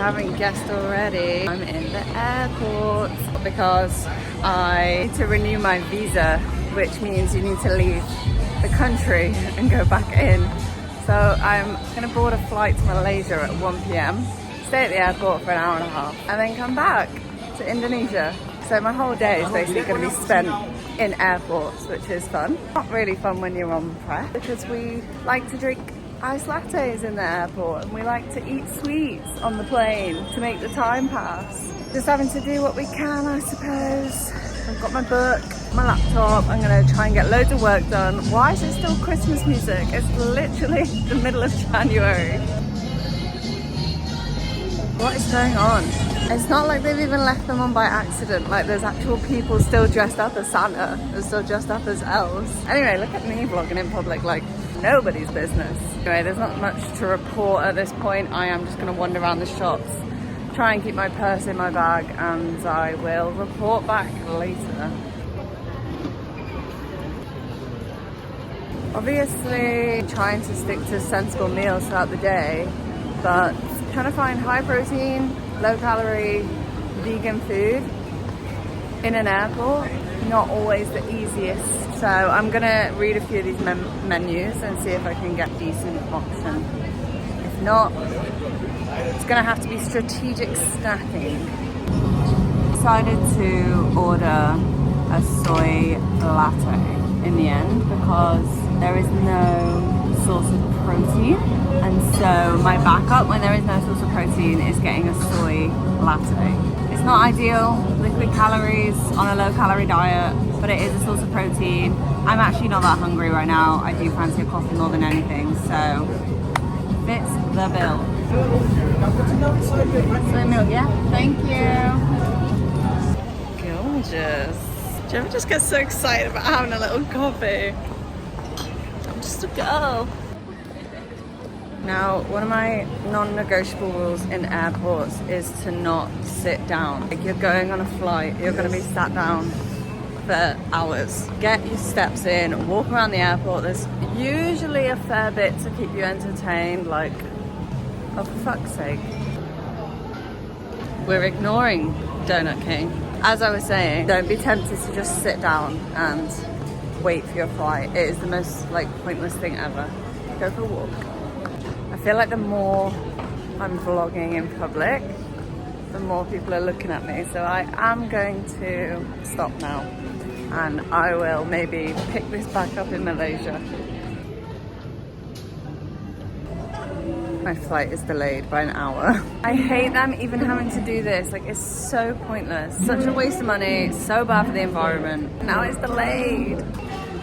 haven't guessed already, I'm in the airport because I need to renew my visa, which means you need to leave the country and go back in. So I'm gonna board a flight to Malaysia at 1 p.m, stay at the airport for an hour and a half, and then come back to Indonesia. So my whole day is basically gonna be spent in airports, which is fun. Not really fun when you're on prep because we like to drink iced lattes in the airport and we like to eat sweets on the plane to make the time pass. Just having to do what we can, I suppose. I've got my book, my laptop. I'm gonna try and get loads of work done. Why is it still Christmas music? It's literally the middle of January. What is going on? It's not like they've even left them on by accident. Like there's actual people still dressed up as Santa. They're still dressed up as elves. Anyway, look at me vlogging in public like nobody's business. Anyway, there's not much to report at this point. I am just gonna wander around the shops, try and keep my purse in my bag, and I will report back later. Obviously trying to stick to sensible meals throughout the day, but trying to find high protein, low calorie, vegan food in an airport, not always the easiest. So I'm gonna read a few of these menus and see if I can get a decent option. If not, it's gonna have to be strategic snacking. Decided to order a soy latte in the end because there is no source of protein, and so my backup when there is no source of protein is getting a soy latte. It's not ideal, liquid calories on a low calorie diet, but it is a source of protein. I'm actually not that hungry right now. I do fancy a coffee more than anything, so fits the bill. Soy milk, yeah? Thank you. Gorgeous. Do you ever just get so excited about having a little coffee? I'm just a girl. Now, one of my non-negotiable rules in airports is to not sit down. Like you're going on a flight, you're going to be sat down for hours. Get your steps in, walk around the airport. There's usually a fair bit to keep you entertained, like, oh, for fuck's sake. We're ignoring Donut King. As I was saying, don't be tempted to just sit down and wait for your flight. It is the most pointless thing ever. Go for a walk. I feel like the more I'm vlogging in public, the more people are looking at me. So I am going to stop now and I will maybe pick this back up in Malaysia. My flight is delayed by an hour. I hate them even having to do this. Like, it's so pointless. Such a waste of money, so bad for the environment. Now it's delayed.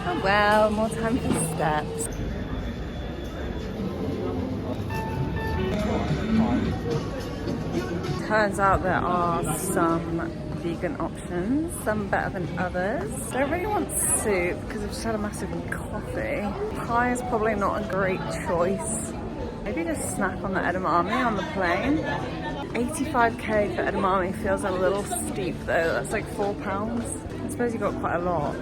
Oh well, more time for steps. Turns out there are some vegan options, some better than others. I don't really want soup because I've just had a massive coffee. Pie is probably not a great choice. Maybe just snack on the edamame on the plane. 85k for edamame feels a little steep though. That's like £4. I suppose you got quite a lot.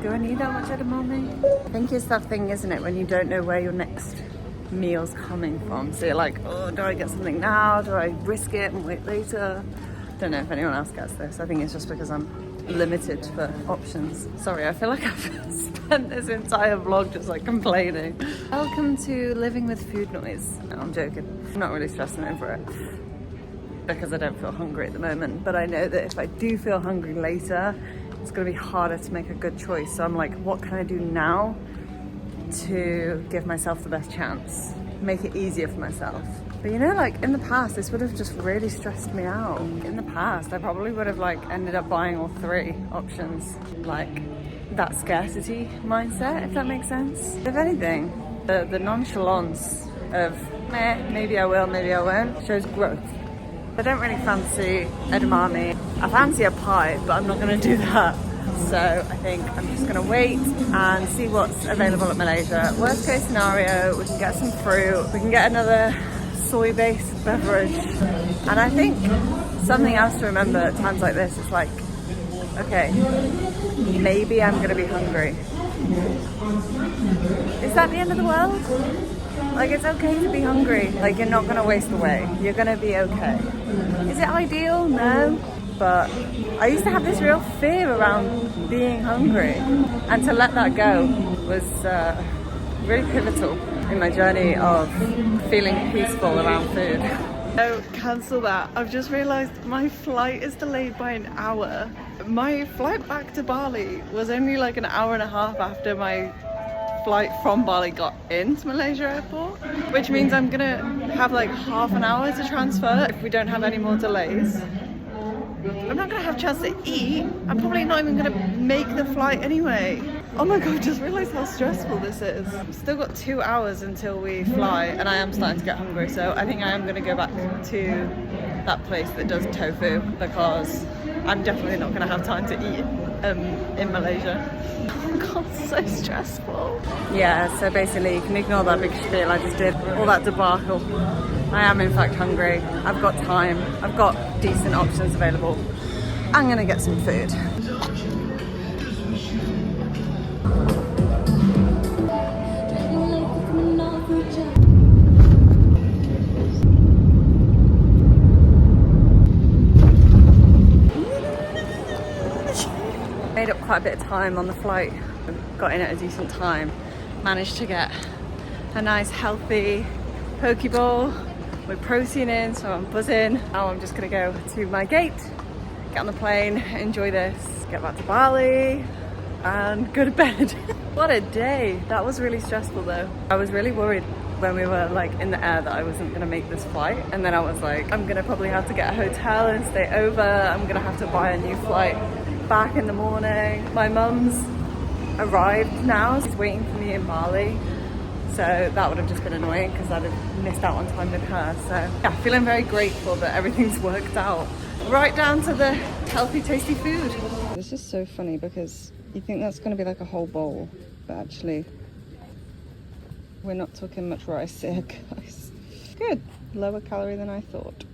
Do I need that much edamame? I think it's that thing, isn't it, when you don't know where your next meal's coming from. So you're like, oh, do I get something now? Do I risk it and wait later? Don't know if anyone else gets this. I think it's just because I'm limited for options. Sorry, I feel like I've spent this entire vlog just like complaining. Welcome to living with food noise. No, I'm joking. I'm not really stressing over it because I don't feel hungry at the moment, but I know that if I do feel hungry later, it's gonna be harder to make a good choice. So I'm like, what can I do now to give myself the best chance, make it easier for myself? But you know, like in the past, this would have just really stressed me out. In the past, I probably would have like ended up buying all three options, like that scarcity mindset, if that makes sense. If anything, the nonchalance of meh, maybe I will, maybe I won't, shows growth. I don't really fancy edamame. I fancy a pie, but I'm not gonna do that. So I think I'm just gonna wait and see what's available at Malaysia. Worst case scenario, we can get some fruit, we can get another soy-based beverage. And I think something else to remember at times like this is like, okay, maybe I'm gonna be hungry. Is that the end of the world? Like, it's okay to be hungry. Like, you're not gonna waste away. You're gonna be okay. Is it ideal? No. But I used to have this real fear around being hungry. And to let that go was really pivotal in my journey of feeling peaceful around food. So cancel that. I've just realised my flight is delayed by an hour. My flight back to Bali was only like an hour and a half after my flight from Bali got into Malaysia airport, which means I'm gonna have like half an hour to transfer if we don't have any more delays. I'm not gonna have a chance to eat. I'm probably not even gonna make the flight anyway. Oh my god, I just realised how stressful this is. We've still got 2 hours until we fly and I am starting to get hungry, so I think I am gonna go back to that place that does tofu because I'm definitely not gonna have time to eat in Malaysia. Oh god, so stressful. Yeah, so basically you can ignore that big spiel I just did, all that debacle. I am in fact hungry. I've got time. I've got decent options available. I'm gonna get some food. Made up quite a bit of time on the flight. Got in at a decent time. Managed to get a nice healthy poke bowl with protein in, so I'm buzzing. Now I'm just gonna go to my gate, get on the plane, enjoy this, get back to Bali and go to bed. What a day. That was really stressful though. I was really worried when we were like in the air that I wasn't gonna make this flight, and then I was like, I'm gonna probably have to get a hotel and stay over. I'm gonna have to buy a new flight back in the morning. My mum's arrived now. She's waiting for me in Bali. So that would have just been annoying because I'd have missed out on time with her. So yeah, feeling very grateful that everything's worked out. Right down to the healthy, tasty food. This is so funny because you think that's going to be like a whole bowl, but actually we're not talking much rice here, guys. Good, lower calorie than I thought.